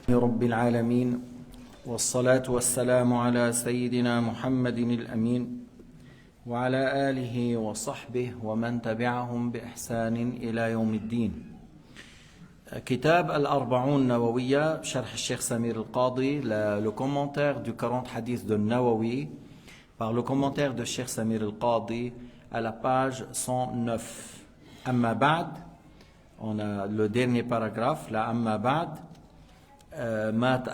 رب العالمين والصلاة والسلام على سيدنا محمد الأمين وعلى آله وصحبه ومن تبعهم بإحسان إلى يوم الدين. كتاب الأربعون نووية شرح الشيخ سمير القاضي, le commentaire du 40 hadiths de Nawawi par le commentaire de Cheikh Samir al-Qadi à la page 109. Amma ba'd, on a le dernier paragraphe, la amma ba'd,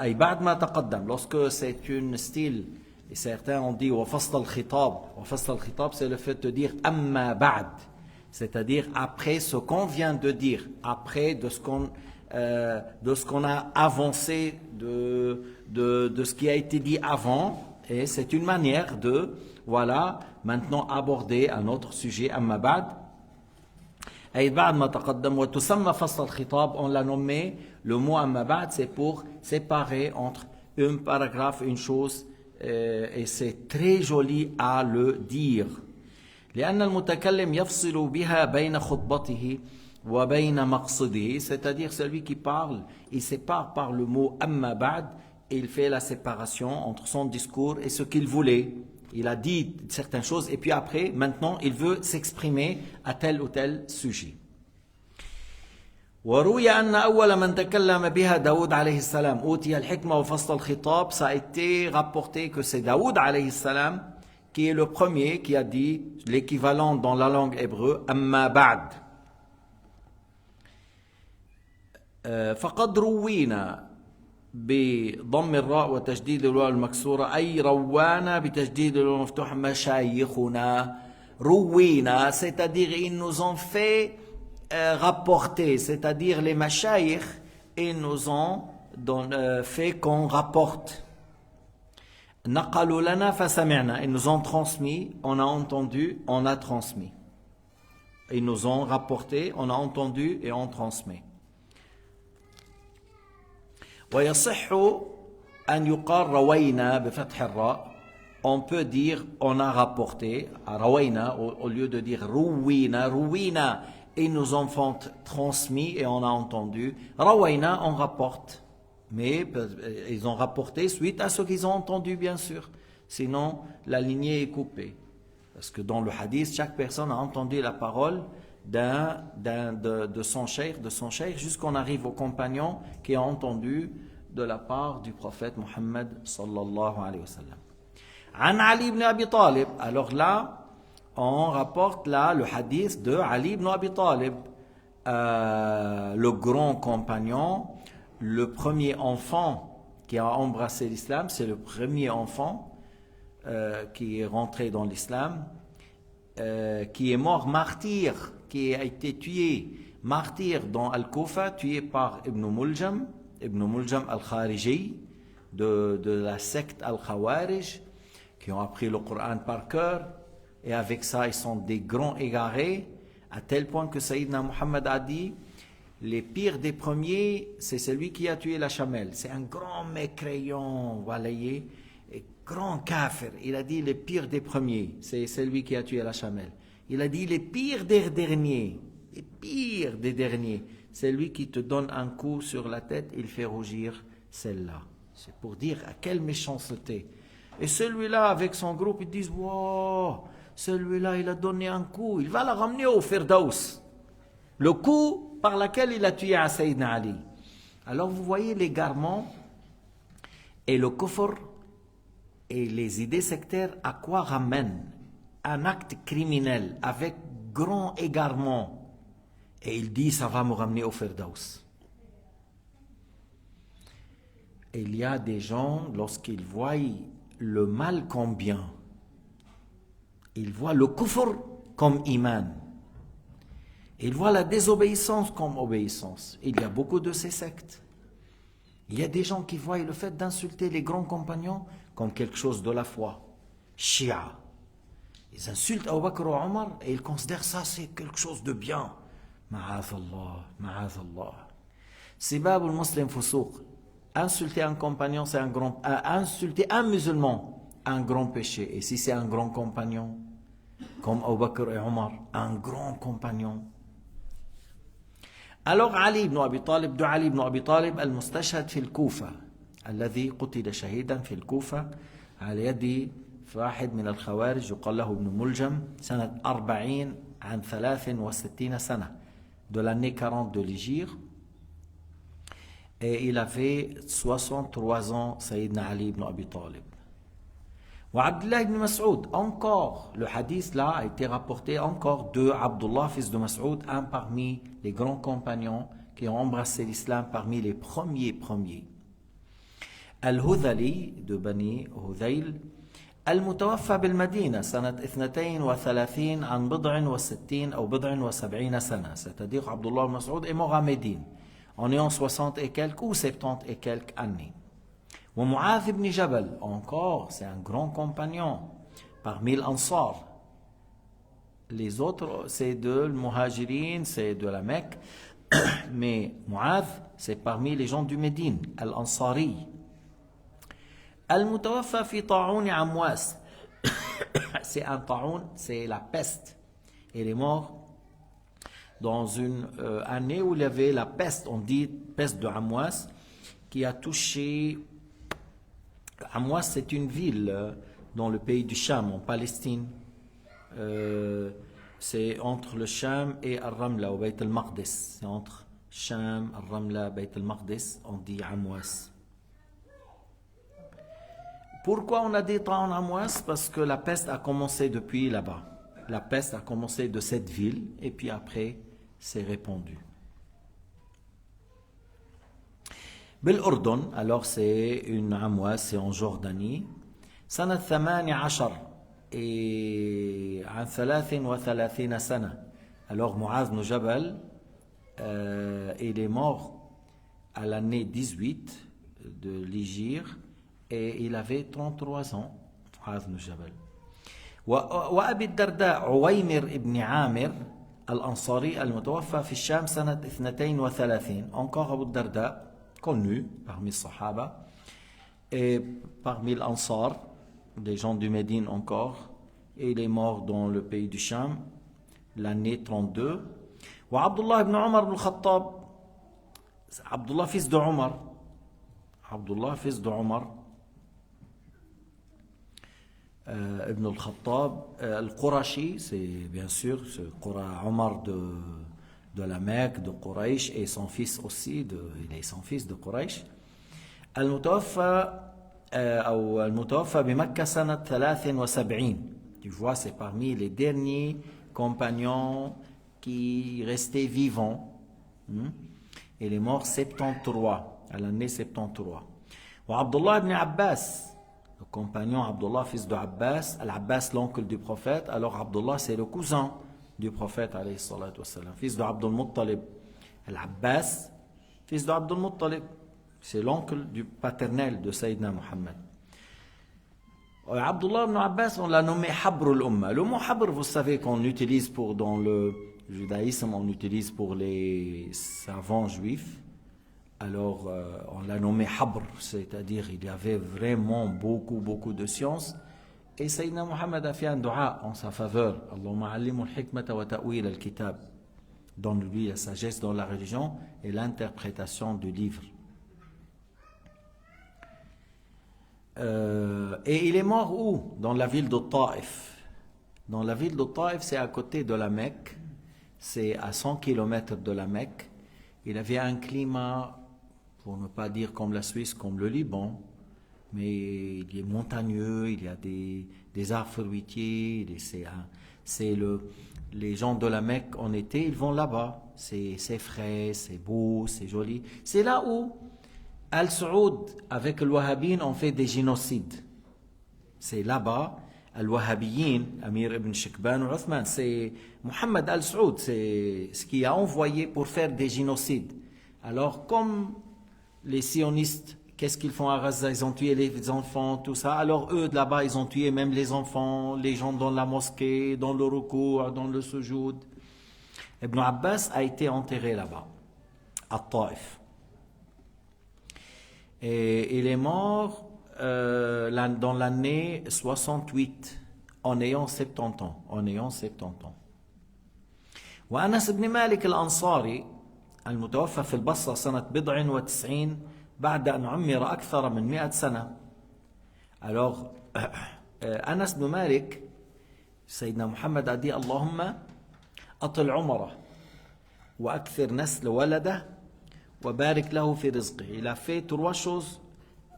ay ba'd ma taqaddam, lorsque c'est une style, et certains ont dit wa fasl al-khitab, c'est le fait de dire amma ba'd, c'est-à-dire après ce qu'on vient de dire, après de ce qu'on a avancé, de ce qui a été dit avant. Et c'est une manière de, voilà, maintenant aborder un autre sujet, amma ba'd. Ay ba'd ma taqaddam wa tusamma fasl al-khitab, on l'a nommé, le mot amma ba'd, c'est pour séparer entre un paragraphe, une chose, et c'est très joli à le dire. لأن المتكلم يفصل بها بين خطبته وبين مقصده, c'est-à-dire celui qui parle, il sépare par le mot amma ba'd, et il fait la séparation entre son discours et ce qu'il voulait. Il a dit certaines choses et puis après, maintenant, il veut s'exprimer à tel ou tel sujet. وروي أن أول من تكلم بها داود عليه السلام أوتي الحكمة وفصل الخطاب. Ça a été rapporté que c'est Daoud alayhi salam qui est le premier qui a dit l'équivalent dans la langue hébreu amma ba'd. فقد روينا بضم الراء وتشديد الواو المكسورة أي روانا بتشديد الواو المفتوح مشايخنا. روينا, c'est-à-dire ils nous ont fait rapporter, c'est-à-dire les mashayikh, ils nous ont fait qu'on rapporte. نقلوا لنا فسمعنا, ils nous ont transmis, on a entendu, on a transmis. Ils nous ont rapporté, on a entendu et on transmet. ويصح أن يقال روينا بفتح الراء. On peut dire on a rapporté, روينا, au lieu de dire روينا. روينا, ils nous ont transmis et on a entendu. روينا, on rapporte. Mais ils ont rapporté suite à ce qu'ils ont entendu, bien sûr. Sinon, la lignée est coupée. Parce que dans le hadith, chaque personne a entendu la parole de son cheikh, jusqu'on arrive au compagnon qui a entendu de la part du prophète Muhammad sallallahu alayhi wa sallam. An Ali ibn Abi Talib. Alors là, on rapporte là le hadith de Ali ibn Abi Talib, le grand compagnon, le premier enfant qui a embrassé l'islam, c'est le premier enfant qui est rentré dans l'islam, qui est mort martyr, qui a été tué, martyr dans Al-Kufa, tué par Ibn Muljam al-Khariji, de la secte al-Khawarij, qui ont appris le Coran par cœur, et avec ça ils sont des grands égarés, à tel point que Sayyidina Muhammad a dit, les pires des premiers, c'est celui qui a tué la chamelle. C'est un grand mécréant, voilà, et grand kafir. Il a dit les pires des premiers, c'est celui qui a tué la chamelle. Il a dit les pires des derniers, c'est lui qui te donne un coup sur la tête, il fait rougir celle-là. C'est pour dire à quelle méchanceté. Et celui-là, avec son groupe, ils disent, wow, celui-là, il a donné un coup, il va la ramener au Firdaus. Le coup par lequel il a tué à Sayyidina Ali. Alors vous voyez l'égarement et le kufr et les idées sectaires à quoi ramènent un acte criminel avec grand égarement. Et il dit, ça va me ramener au Firdaus. Et il y a des gens, lorsqu'ils voient le mal comme bien, ils voient le kufr comme iman. Ils voient la désobéissance comme obéissance. Il y a beaucoup de ces sectes. Il y a des gens qui voient le fait d'insulter les grands compagnons comme quelque chose de la foi. Shia. Ils insultent Abu Bakr ou Omar et ils considèrent ça c'est quelque chose de bien. Ma'azallah, ma'azallah. Sibab al-Muslim fusouq. Insulter un compagnon, c'est un grand... insulter un musulman, un grand péché. Et si c'est un grand compagnon, comme Abu Bakr et Omar, un grand compagnon, Alors Ali ibn Abi Talib, de Ali ibn Abi Talib, المستشهد في الكوفة الذي قتل شهيدا في الكوفة على يد واحد من الخوارج يقال له ابن ملجم سنة 40 عن 63 سنة de l'année 40 de l'Hégire. Et il avait 63 ans, Sayyidina Ali ibn Abi Talib. Wa Abdullah ibn Mas'ud, encore, le hadith là a été rapporté encore de Abdullah, fils de Mas'ud, un parmi les grands compagnons qui ont embrassé l'islam, parmi les premiers. Al-Hudhali de Bani Hudhayl, المتوفى بالمدينة سنة 32 عن 60 أو 70 سنة. C'est-à-dire Abdullah ibn Mas'ud est mort à Médine en ayant 60 et quelques ou 70 et quelques années. ومعاذ ibn Jabal, encore, c'est un grand compagnon parmi l'Ansar. Les autres, c'est de l'Muhajirin, c'est de la Mecque. Mais Mu'adh, c'est parmi les gens du Médine, Al-Ansari. Al-Mutawaffa fi ta'oun Amwas. C'est un ta'oun, c'est la peste. Il est mort dans une année où il y avait la peste, on dit peste de Amwas, qui a touché. Amwas, c'est une ville dans le pays du Cham, en Palestine. C'est entre le Cham et Al-Ramla, au Bayt al-Maqdis. C'est entre Cham, Al-Ramla, Bayt al-Maqdis, on dit Amwas. Pourquoi on a dit Ta'oun Amwas? Parce que la peste a commencé depuis là-bas. La peste a commencé de cette ville et puis après, c'est répandu. بالأردن, alors c'est une Amwas, c'est en Jordanie. سنة 18 et عن 33 سنة. Alors Mu'adh ibn Jabal, il est mort à l'année 18 de l'Hégire et il avait 33 ans. Mu'adh ibn Jabal. وأبي الدرداء عويمر ابن عامر الأنصاري المتوفى في الشام سنة 32. Encore Abu Darda, connu parmi les Sahaba et parmi l'Ansar, des gens du Médine encore, et il est mort dans le pays du Cham l'année 32. Wa Abdullah ibn Omar ibn Khattab, Abdullah fils de Omar, Abdullah fils de Omar ibn al-Khattab al-Qurashi, c'est bien sûr ce Omar de la Mecque, de Quraysh, et son fils aussi, il est son fils de Quraysh. المتوفى بمكة سنة 73. Tu vois, c'est parmi les derniers compagnons qui restaient vivants. Il est mort 73, à l'année 73. وعبد ibn Abbas, le compagnon Abdullah, fils de Abbas, Al-Abbas, l'oncle du prophète. Alors Abdullah, c'est le cousin du prophète, alayhi salatu wassalam, fils de Abdul Muttalib. Al-Abbas, fils de Abdul Muttalib, c'est l'oncle du paternel de Sayyidina Muhammad. Abdullah ibn Abbas, on l'a nommé Habr al-Umma. Le mot Habr, vous savez qu'on utilise dans le judaïsme, on utilise pour les savants juifs. Alors, on l'a nommé Habr, c'est-à-dire il y avait vraiment beaucoup de science. Et Sayyidina Muhammad a fait un dua en sa faveur. Allahumma allimul hikmata wa ta'wil al-kitab. Donne-lui la sagesse dans la religion et l'interprétation du livre. Et il est mort où? Dans la ville de Taïf. Dans la ville de Taïf, c'est à côté de la Mecque. C'est à 100 km de la Mecque. Il avait un climat, pour ne pas dire comme la Suisse, comme le Liban. Mais il est montagneux, il y a des arbres fruitiers. Les gens de la Mecque en été, ils vont là-bas. C'est frais, c'est beau, c'est joli. C'est là où Al-Saoud, avec le Wahhabin, ont fait des génocides. C'est là-bas, Al-Wahhabiyin, Amir ibn Shikban ou Uthman, c'est Mohammed Al-Saoud, c'est ce qui a envoyé pour faire des génocides. Alors, comme les sionistes, qu'est-ce qu'ils font à Gaza? Ils ont tué les enfants, tout ça. Alors, eux, de là-bas, ils ont tué même les enfants, les gens dans la mosquée, dans le ruku', dans le sujoud. Ibn Abbas a été enterré là-bas, à Taïf. Et il est mort dans l'année 68, en ayant 70 ans. وأنس بن مالك الأنصاري المتوفى في البصرة سنة 97 بعد أن عمر أكثر من 100 سنة. Alors, Anas bin Malik, Sayyidina Muhammad a dit Allahumma atil umara wa akthir nasl walada wa barik lahu fi rizqi. Il a fait 3 choses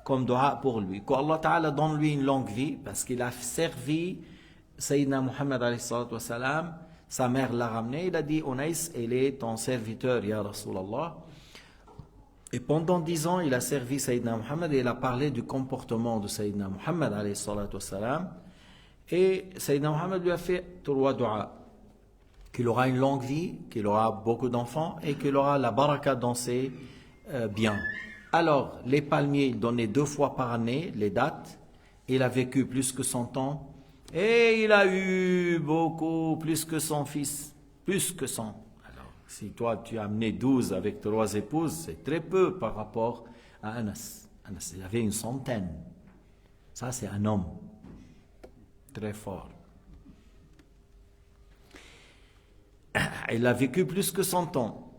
comme dua pour lui. Que Allah Ta'ala donne lui une longue vie parce qu'il a servi Sayyidina Muhammad alayhi salatu wa salam. Sa mère l'a ramené, il a dit Unais, il est ton serviteur, ya Rasulallah. Et pendant 10 ans, il a servi Sayyidina Muhammad et il a parlé du comportement de Sayyidina Muhammad alayhi salatu wa salam. Et Sayyidina Muhammad lui a fait 3 du'a. Qu'il aura une longue vie, qu'il aura beaucoup d'enfants et qu'il aura la baraka dans ses biens. Alors, les palmiers, il donnait 2 fois par année les dates. Il a vécu plus que 100 ans. Et il a eu beaucoup, plus que son fils. Plus que 100. Alors, si toi, tu as amené 12 avec 3 épouses, c'est très peu par rapport à Anas. Anas, il avait une centaine. Ça, c'est un homme. Très fort. Il a vécu plus que 100 ans.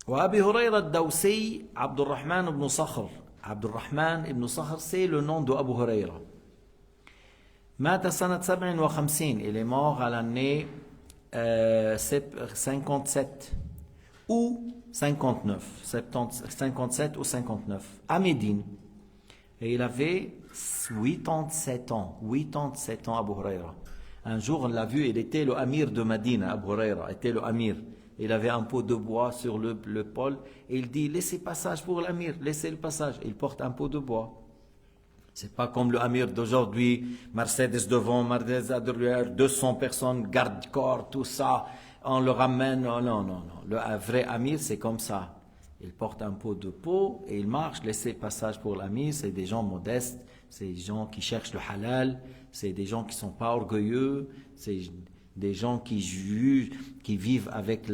وأبي هريرة الدوسي عبد الرحمن بن صخر. عبد الرحمن بن صخر, c'est le nom de Abu Huraira. مات سنة 57. Il est mort à l'année 57 ou 59. 57 ou 59. À Médine. Et il avait 87 ans. 87 ans, Abu Huraira. Un jour, on l'a vu, il était le amir de Médine, Abu Huraira, était le amir. Il avait un pot de bois sur le pôle et il dit, laissez passage pour l'amir, laissez le passage. Il porte un pot de bois. C'est pas comme le amir d'aujourd'hui, Mercedes devant, Mercedes derrière, 200 personnes, garde-corps, tout ça, on le ramène. Non, non, non. Le vrai amir, c'est comme ça. Il porte un pot de peau et il marche, laissez passage pour l'amir. C'est des gens modestes, c'est des gens qui cherchent le halal, c'est des gens qui sont pas orgueilleux, c'est des gens qui jugent, qui vivent avec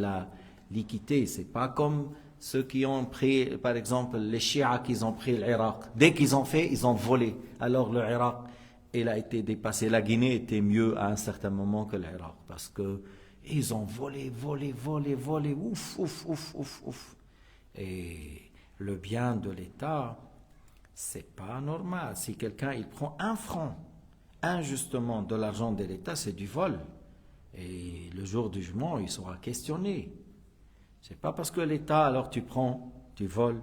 l'équité. C'est pas comme ceux qui ont pris, par exemple, les chiites qui ont pris l'Irak. Dès qu'ils ont fait, ils ont volé. Alors le Irak, il a été dépassé. La Guinée était mieux à un certain moment que l'Irak. Parce que ils ont volé. Ouf. Et le bien de l'État, c'est pas normal. Si quelqu'un, il prend 1 franc, injustement de l'argent de l'État, c'est du vol. Et le jour du jugement, il sera questionné. C'est pas parce que l'État, alors tu prends, tu voles.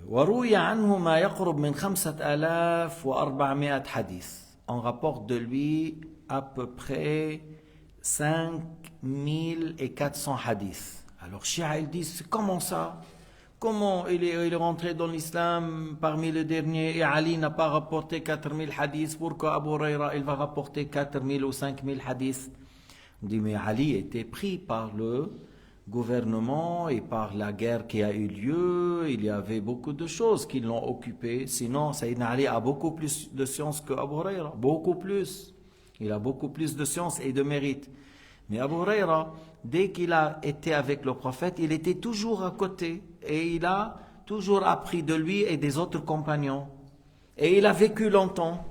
وروي عنه ما يقرب من 5400 حديث. On rapporte de lui à peu près 5400 hadiths. Alors, Shia, ils disent, comment ça? Comment il est rentré dans l'islam parmi les derniers et Ali n'a pas rapporté 4000 hadiths? Pourquoi Abu Huraira, il va rapporter 4000 ou 5000 hadiths? On dit, mais Ali était pris par le gouvernement et par la guerre qui a eu lieu. Il y avait beaucoup de choses qui l'ont occupé. Sinon, Sayyidina Ali a beaucoup plus de science que Abu Huraira. Beaucoup plus. Il a beaucoup plus de science et de mérite. Mais Abu Huraira, dès qu'il a été avec le prophète, il était toujours à côté. Et il a toujours appris de lui et des autres compagnons. Et il a vécu longtemps.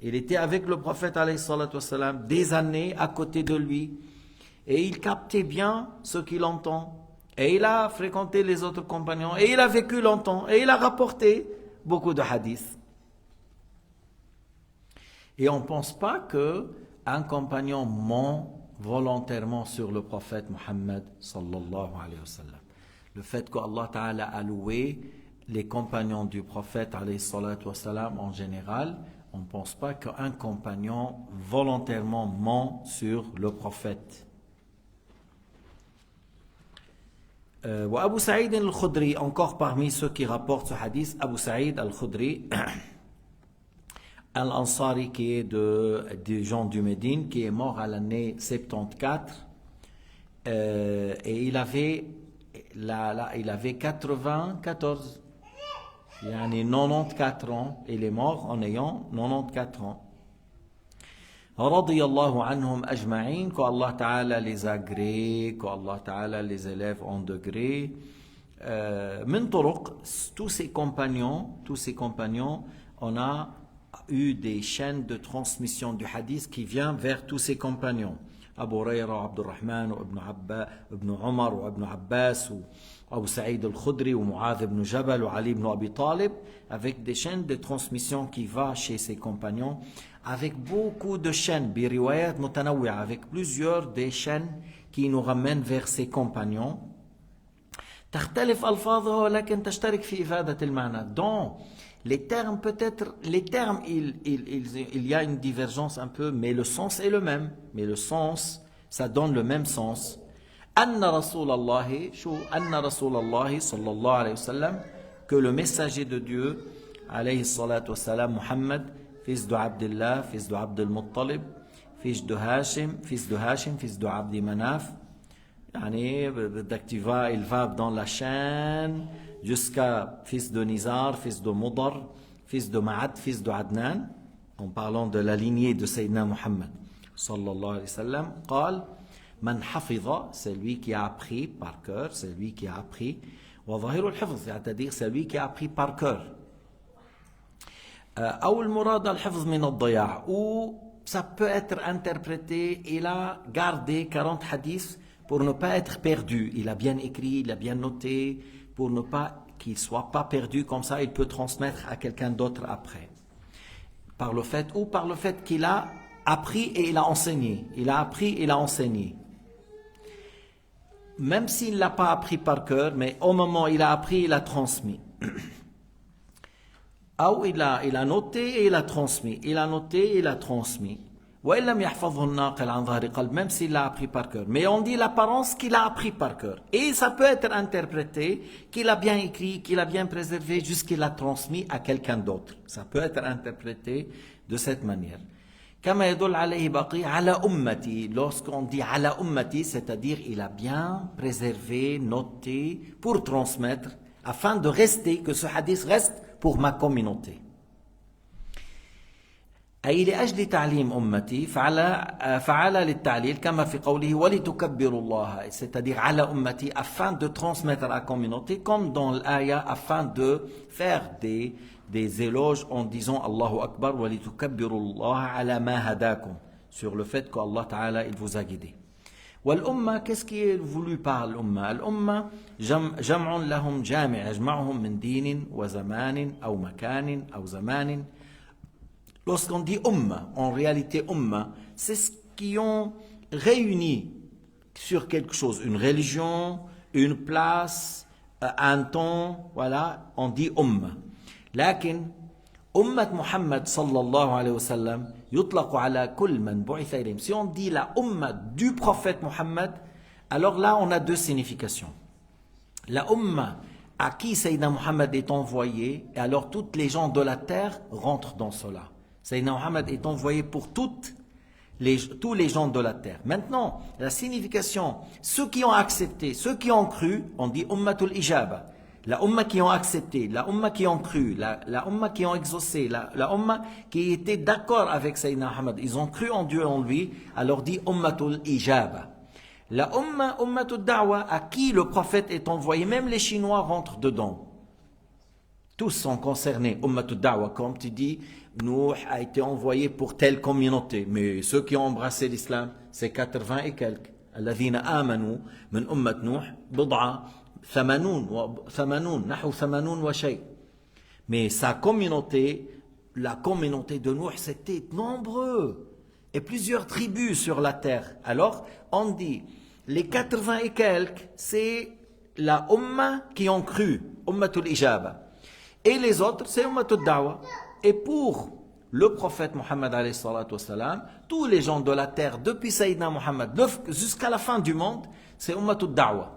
Il était avec le prophète, alayhi salatu wassalam, des années à côté de lui. Et il captait bien ce qu'il entend. Et il a fréquenté les autres compagnons. Et il a vécu longtemps. Et il a rapporté beaucoup de hadiths. Et on ne pense pas qu'un compagnon ment volontairement sur le prophète Muhammad sallallahu alayhi wa sallam. Le fait qu'Allah Ta'ala a loué les compagnons du prophète alayhi salatu wa sallam en général, on ne pense pas qu'un compagnon volontairement ment sur le prophète. Abu Saïd al-Khudri, encore parmi ceux qui rapportent ce hadith, Abu Saïd al-Khudri, Al-Ansari, qui est des gens du Médine, qui est mort à l'année 74, et il avait 94, il y a 94 ans, il est mort en ayant 94 ans. Radiyallahu anhum ajma'in, qu'Allah Ta'ala les agrée, qu'Allah Ta'ala les élève en degré. Min turuq, tous ces compagnons, on a eu des chaînes de transmission du hadith qui viennent vers tous ses compagnons. Abu Huraira, Abdurrahman, Ibn Omar, Ibn Abbas, Abu Sa'id al-Khudri, Mu'adh ibn Jabal, Ali ibn Abi Talib, avec des chaînes de transmission qui vont chez ses compagnons, avec beaucoup de chaînes, biriwayat mutanawwi'a, avec plusieurs des chaînes qui nous ramènent vers ses compagnons. تختلف ألفاظها ولكن تشترك في إفادة المعنى. Donc, les termes peut-être, les termes, il y a une divergence un peu, mais le sens est le même. Mais le sens, ça donne le même sens. أن رسول الله صلى الله عليه وسلم, que le messager de Dieu, alayhi الصلاة والسلام, Muhammad, fils de Abdullah, fils de Abd al-Muttalib, fils de Hashim, fils de Abdi Manaf, il va dans la chaîne jusqu'à fils de Nizar, fils de Mudar, fils de Ma'ad, fils de Adnan, en parlant de la lignée de Sayyidina Muhammad sallallahu alayhi wa sallam. قال من حفظ, c'est lui qui a appris par cœur, c'est lui qui a appris, وظاهر الحفظ, c'est-à-dire c'est lui qui a appris par cœur. أو المراد الحفظ من الضياع, ou ça peut être interprété, il a gardé 40 hadiths pour ne pas être perdu. Il a bien écrit, il a bien noté, pour ne pas qu'il ne soit pas perdu, comme ça il peut transmettre à quelqu'un d'autre après. Par le fait qu'il a appris et il a enseigné. Il a appris et il a enseigné. Même s'il ne l'a pas appris par cœur, mais au moment où il a appris, il a transmis. Ou il a noté et il a transmis. Il a noté et il a transmis. Même s'il l'a appris par cœur. Mais on dit l'apparence qu'il a appris par cœur. Et ça peut être interprété qu'il a bien écrit, qu'il a bien préservé, jusqu'il l'a transmis à quelqu'un d'autre. Ça peut être interprété de cette manière. Lorsqu'on dit ala ummati, c'est-à-dire il a bien préservé, noté, pour transmettre, afin de rester, que ce hadith reste pour ma communauté. أي لأجل تعليم أمتي فعل للتعليل كما في قوله ولتكبروا الله, c'est-à-dire على أمتي, afin de transmettre à la communauté, comme dans l'aya, afin de faire des éloges en disant Allahu Akbar ولتكبروا الله على ما هداكم, sur le fait qu'Allah Ta'ala il vous a guidé. والأمة, qu'est-ce qui est voulu par l'umma? الأمة جمع لهم جامع يجمعهم من دين وزمان أو مكان أو زمان. Lorsqu'on dit umma, en réalité umma, c'est ce qui ont réuni sur quelque chose, une religion, une place, un temps, voilà, on dit umma. لكن أمة محمد صلى الله عليه وسلم يطلق على كل من بعث إليهم. Si on dit la umma du prophète Muhammad, alors là on a deux significations. La umma à qui Sayyidina Muhammad est envoyé, et alors toutes les gens de la terre rentrent dans cela. Sayyidina Muhammad est envoyé pour tous les gens de la terre. Maintenant, la signification, ceux qui ont accepté, ceux qui ont cru, on dit ummatul ijaba. La umma qui ont accepté, la umma qui ont cru, la umma qui ont exaucé, la umma qui était d'accord avec Sayyidina Muhammad. Ils ont cru en Dieu, en lui, alors dit ummatul ijaba. La ummatul da'wa, à qui le prophète est envoyé, même les Chinois rentrent dedans. Tous sont concernés, ummatul da'wa, comme tu dis, Nuh a été envoyé pour telle communauté, mais ceux qui ont embrassé l'islam, c'est 80 et quelques. الذين آمنوا من أمة نوح بضعة 80 نحو 80 وشيء. Mais sa communauté, la communauté de Nuh, c'était nombreux et plusieurs tribus sur la terre. Alors, on dit, les 80 et quelques, c'est la umma qui ont cru, ummatul ijaba. Et les autres, c'est ummatul da'wa. Et pour le prophète Muhammad alayhi salatu wassalam, tous les gens de la terre, depuis Sayyidina Muhammad jusqu'à la fin du monde, c'est ummatul da'wa,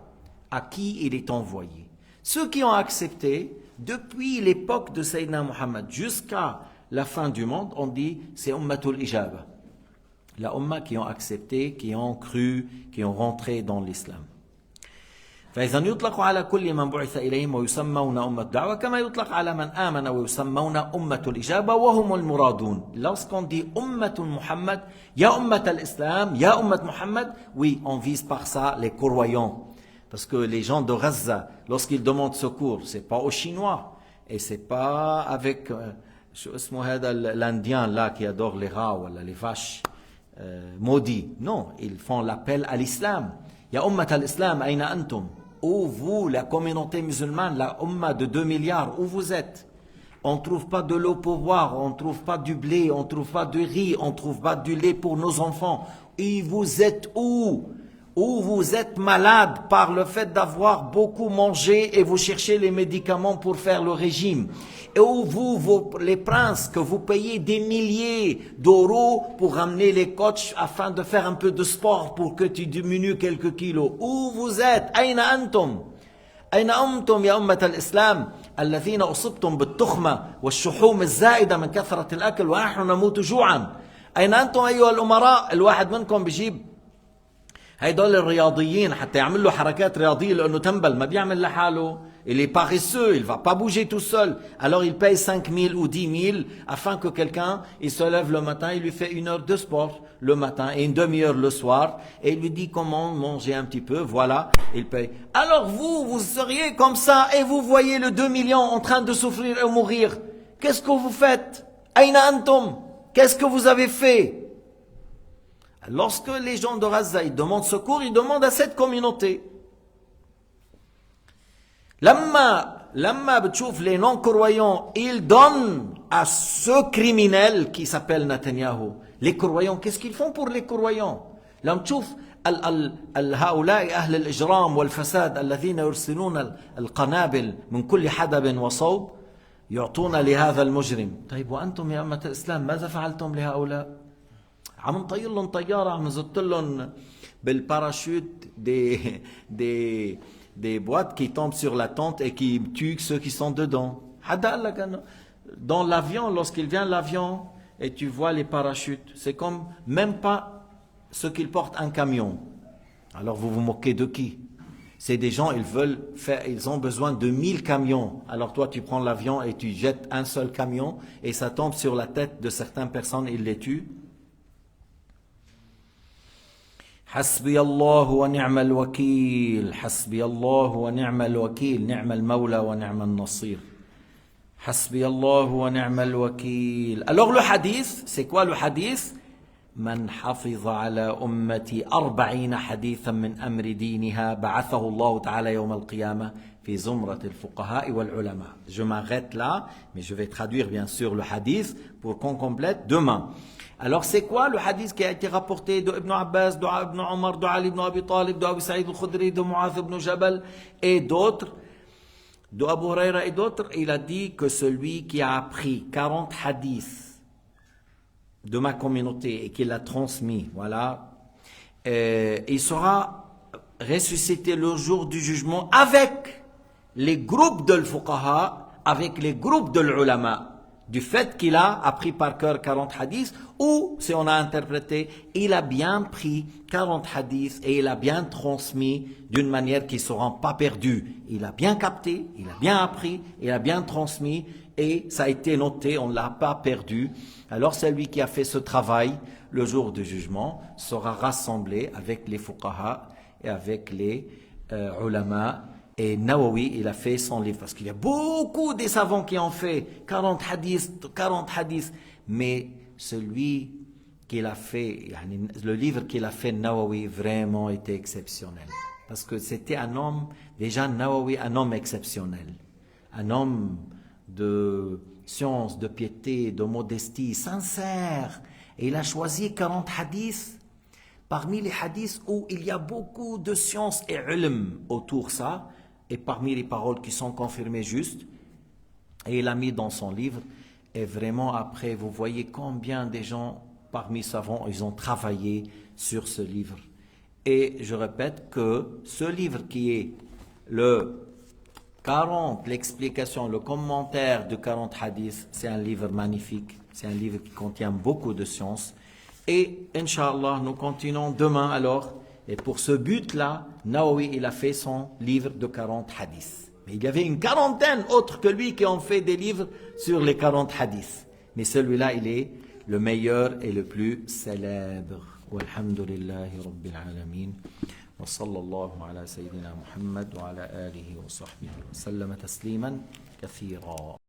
à qui il est envoyé. Ceux qui ont accepté, depuis l'époque de Sayyidina Muhammad jusqu'à la fin du monde, on dit c'est ummatul ijaba. La umma qui ont accepté, qui ont cru, qui ont rentré dans l'islam. فإذا يطلق على كل من بعث إليهم ويسمون أمة الدعوة كما يطلق على من آمن ويسمون أمة الإجابة وهم المرادون. Lorsqu'on dit أمة محمد, يا أمة الإسلام, يا أمة محمد, oui, on vise par ça les croyants. Parce que les gens de Gaza, lorsqu'ils demandent secours, c'est pas aux Chinois et c'est pas avec شو اسمه هذا l'Indien là qui adore les rats ولا les vaches maudits. Non, ils font l'appel à l'islam. Ya ummat al-islam, aina antum? Où vous, la communauté musulmane, la umma de 2 milliards, où vous êtes? On ne trouve pas de l'eau pour boire, on ne trouve pas du blé, on ne trouve pas du riz, on ne trouve pas du lait pour nos enfants. Et vous êtes où? Où vous êtes malade par le fait d'avoir beaucoup mangé et vous cherchez les médicaments pour faire le régime. Et où vous, les princes, que vous payez des milliers d'euros pour ramener les coachs afin de faire un peu de sport pour que tu diminues quelques kilos. Où vous êtes? Aina antum? أين أنتم يا أمة الإسلام الذين أصبتم بالتخمة والشحوم الزائدة من كثرة الأكل ونحن نموت جوعا؟ أين أنتم أيها الأمراء؟ الواحد منكم بيجيب هيدول الرياضيين حتى يعمل له حركات رياضية لأنه تنبل ما بيعمل لحاله. Il est paresseux, il ne va pas bouger tout seul. Alors il paye 5 000 ou 10 000 afin que quelqu'un, il se lève le matin, il lui fait 1 heure de sport le matin et une demi-heure le soir et il lui dit comment manger un petit peu, voilà, il paye. Alors vous seriez comme ça et vous voyez le 2 millions en train de souffrir et mourir. Qu'est-ce que vous faites? Aina antum? Qu'est-ce que vous avez fait? Lorsque les gens de Gaza ils demandent secours, ils demandent à cette communauté. Lama بتشوف les non-croyants, ils donnent à ce criminel qui s'appelle Netanyahou. Les croyants, qu'est-ce qu'ils font pour les croyants? لما تشوف هؤلاء أهل الإجرام والفساد الذين يرسلون القنابل من كل حدب وصوب يعطون لهذا المجرم. طيب وأنتم يا أمة الإسلام ماذا فعلتم لهؤلاء؟ عم نطير لهم طيارة، عم نزت لهم بالباراشوت des boîtes qui tombent sur la tente et qui tuent ceux qui sont dedans. Dans l'avion, lorsqu'il vient l'avion et tu vois les parachutes, c'est comme même pas ceux qui portent un camion. Alors vous vous moquez de qui? C'est des gens, ils ont besoin de 1000 camions. Alors toi tu prends l'avion et tu jettes un seul camion et ça tombe sur la tête de certaines personnes, ils les tuent. حسبي الله ونعم الوكيل حسبي الله ونعم الوكيل نعم المولى ونعم النصير حسبي الله ونعم الوكيل. Alors le hadith, c'est quoi le hadith? من حفظ على أمتي 40 حديثا من أمر دينها بعثه الله تعالى يوم القيامة في زمرة الفقهاء والعلماء. Je m'arrête là, mais je vais traduire bien sûr le hadith pour qu'on complète demain. Alors c'est quoi le hadith qui a été rapporté de Ibn Abbas, de Ibn Omar, de Ali ibn Abi Talib, de Abu Saïd al-Khudri, de Mu'adh ibn Jabal et d'autres, de Abu Huraira et d'autres? Il a dit que celui qui a appris 40 hadiths de ma communauté et qui l'a transmis, voilà, il sera ressuscité le jour du jugement avec les groupes de l'fuqaha, avec les groupes de l'ulama. Du fait qu'il a appris par cœur 40 hadiths, ou si on a interprété, il a bien pris 40 hadiths et il a bien transmis d'une manière qui ne seront pas perdus. Il a bien capté, il a bien appris, il a bien transmis et ça a été noté, on ne l'a pas perdu. Alors celui qui a fait ce travail, le jour du jugement, sera rassemblé avec les fuqaha et avec les ulama. Et Nawawi, il a fait son livre, parce qu'il y a beaucoup de savants qui ont fait 40 hadiths, mais celui qu'il a fait, le livre qu'il a fait Nawawi, vraiment était exceptionnel. Parce que c'était un homme, déjà Nawawi, un homme exceptionnel. Un homme de science, de piété, de modestie, sincère. Et il a choisi 40 hadiths, parmi les hadiths où il y a beaucoup de science et ilm autour ça, et parmi les paroles qui sont confirmées justes, et il a mis dans son livre, et vraiment après, vous voyez combien des gens parmi savants, ils ont travaillé sur ce livre. Et je répète que ce livre qui est le 40, l'explication, le commentaire de 40 hadiths, c'est un livre magnifique, c'est un livre qui contient beaucoup de science, et Inch'Allah, nous continuons demain alors. Et pour ce but-là, Nawawi, il a fait son livre de 40 hadiths. Mais il y avait une quarantaine autres que lui qui ont fait des livres sur les 40 hadiths. Mais celui-là, il est le meilleur et le plus célèbre. Walhamdulillahi Rabbil Alamin. Wa sallallahu ala Sayyidina Muhammad wa ala alihi wa sahbihi wa sallama tasliman kathira.